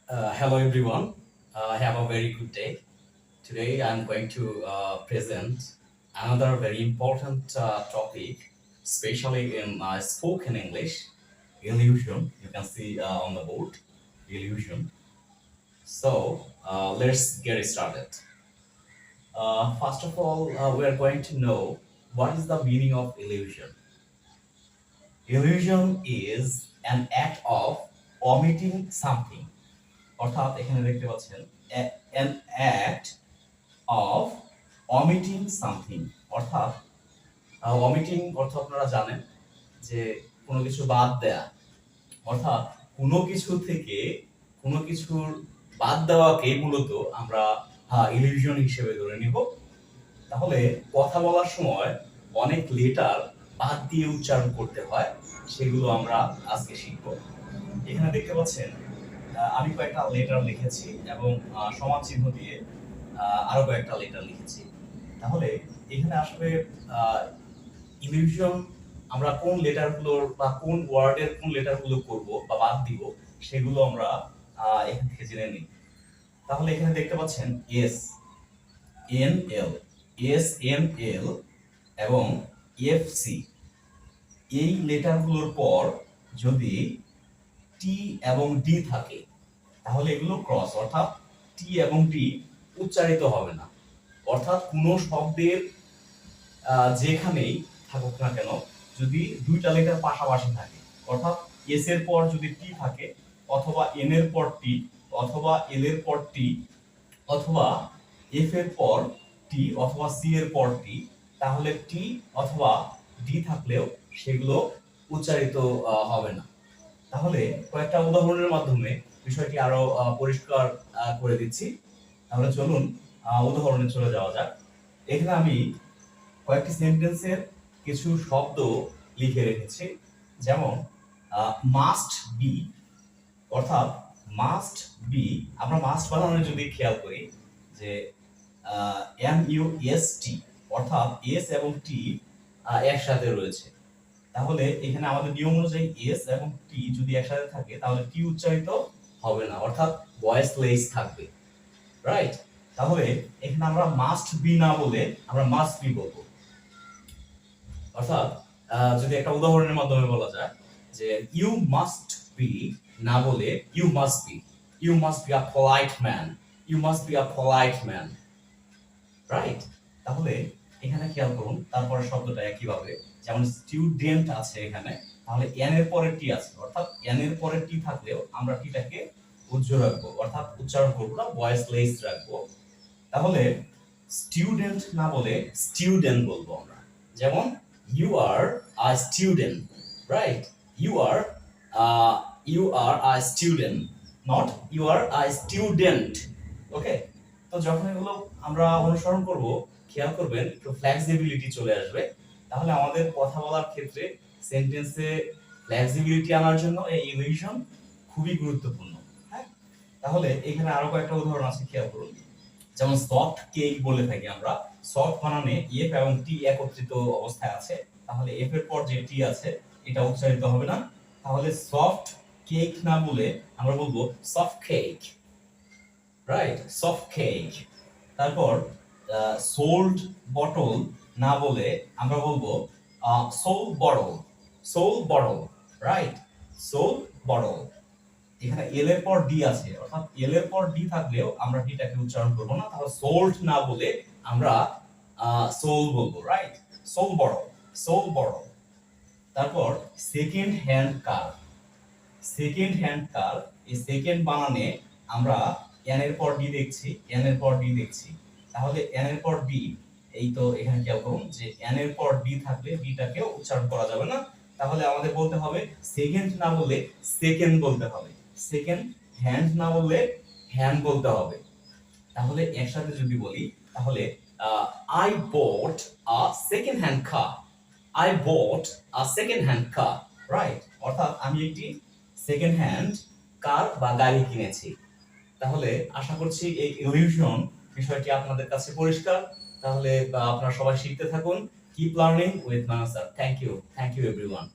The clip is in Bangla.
Hello everyone. Have a very good day. Today I'm going to present another very important topic, especially in spoken English, illusion. You can see on the board, illusion. So let's get started. First of all, we are going to know what is the meaning of illusion. Illusion is an act of omitting something. অর্থাৎ এখানে দেখতে পাচ্ছেন an act of omitting something অর্থাৎ omitting অর্থ আপনারা জানেন যে কোনো কিছু বাদ দেয়া অর্থাৎ কোনো কিছু থেকে কোনো কিছুর বাদ দেওয়াকে মূলত আমরা ইলিউশন হিসেবে ধরে নিব। তাহলে কথা বলার সময় অনেক লেটার বাদ দিয়ে উচ্চারণ করতে হয়, সেগুলো আমরা আজকে শিখব। এখানে দেখতে পাচ্ছেন আমি কয়েকটা লেটার লিখেছি এবং সমান চিহ্ন দিয়ে আরো কয়েকটা লেটার লিখেছি। তাহলে এখানে আসলে ইলিউশন আমরা কোন লেটারগুলোর বা কোন ওয়ার্ডের কোন লেটারগুলো করব বা বাদ দিব সেগুলো আমরা এখান থেকে জেনে নিই। তাহলে এখানে দেখতে পাচ্ছেন S N L, S N L এবং এফ সি, এই লেটারগুলোর পর যদি টি এবং ডি থাকে তাহলে এগুলো ক্রস, অর্থাৎ টি এবং ডি উচ্চারিত হবে না। অর্থাৎ কোনো শব্দের যেখানেই থাকুক না কেন, যদি দুইটা লেটার পাশাপাশি থাকে, অর্থাৎ এস এর পর যদি টি থাকে, অথবা এন এর পর টি, অথবা এল এর পর টি, অথবা এফ এর পর টি, অথবা সি এর পর টি, তাহলে টি অথবা ডি থাকলেও সেগুলো উচ্চারিত হবে না। তাহলে কয়েকটা উদাহরণের মাধ্যমে বিষয়টি আরো পরিষ্কার করে দিচ্ছি। তাহলে চলুন উদাহরণে চলে যাওয়া যাক। এখানে আমি কয়েকটি সেন্টেন্সের কিছু শব্দ লিখে রেখেছি, যেমন মাস্ট বি, অর্থাৎ মাস্ট বি আমরা মাস্ট বানানোর যদি খেয়াল করি যে এম ইউ এস টি, অর্থাৎ এস এবং টি একসাথে রয়েছে। তাহলে এখানে আমাদের নিয়ম অনুযায়ী এস এবং টি যদি একসাথে থাকে তাহলে টি উচ্চারিত হবে না, অর্থাৎ ভয়েসলেস থাকবে, রাইট? তাহলে এখানে আমরা মাস্ট বি না বলে আমরা মাস্ট বি বলবো। অর্থাৎ যদি একটা উদাহরণের মাধ্যমে বলা যায় যে ইউ মাস্ট বি না বলে you must be, you must be a polite man, you must be a polite man, right? তাহলে এখানে খেয়াল করুন তারপরে শব্দটা একইভাবে, যেমন স্টুডেন্ট আছে এখানে, তাহলে এন এর পরে টি আছে, অর্থাৎ এন এর পরে টি থাকলেও আমরা টিটাকে উজ্জ্বল রাখবো, অর্থাৎ উচ্চারণ করবো না, ভয়েসলেস রাখবো। তাহলে স্টুডেন্ট না বলে স্টুডেন্ট বলবো আমরা, যেমন you are a student, right? You are a student, not you are a student. Okay, তো যখন এগুলো আমরা অনুসরণ করব, খেয়াল করবেন একটু ফ্লেক্সিবিলিটি চলে আসবে। তাহলে আমাদের কথা বলার ক্ষেত্রে সেন্টেন্সে ফ্লেক্সিবিলিটি আনার জন্য এই ইলিউশন খুবই গুরুত্বপূর্ণ। হ্যাঁ, তাহলে এখানে আরো কয়েকটা উদাহরণ আছে, খেয়াল করুন। যেমন সফট কেক বলে থাকি আমরা, সফট বানানে এফ এবং টি একত্রিত অবস্থায় আছে, তাহলে এফ এর পর যে টি আছে এটা উচ্চারিত হবে না। তাহলে সফট কেক না বলে আমরা বলবো soft cake, right? Soft cake. তারপর সোল্ড বটল না বলে আমরা বলবো sole bottle, sole bottle, right? Sole bottle. এখানে এল এর পর ডি আছে, অর্থাৎ এল এর পর ডি থাকলেও আমরা ডিটাকে উচ্চারণ করব না, তাহলে সোল্ড না বলে আমরা সোল বলবো, right? Sole bottle, sole bottle. তারপর second hand car, second hand car, এই সেকেন্ড বানানে আমরা এন এর পর ডি দেখছি, এন এর পর ডি দেখছি, তাহলে এন এর পর ডি, এই তো এখানে খেয়াল করুন যে এন এর পর ডি থাকলে ডিটাকেও উচ্চারণ করা যাবে না। তাহলে আমাদের বলতে হবে সেকেন্ড না বলে সেকেন্ড বলতে হবে, সেকেন্ড হ্যান্ড না বললে হ্যান্ড বলতে হবে। তাহলে একসাথে যদি বলি তাহলে I bought a second hand car, I bought a second hand car, right? অর্থাৎ আমি একটি সেকেন্ড হ্যান্ড কার বা গাড়ি কিনেছি। তাহলে আশা করছি এই ইলিউশন বিষয়টি আপনাদের কাছে পরিষ্কার। তাহলে আপনারা সবাই শিখতে থাকুন। Keep learning with Manas sir. Thank you everyone.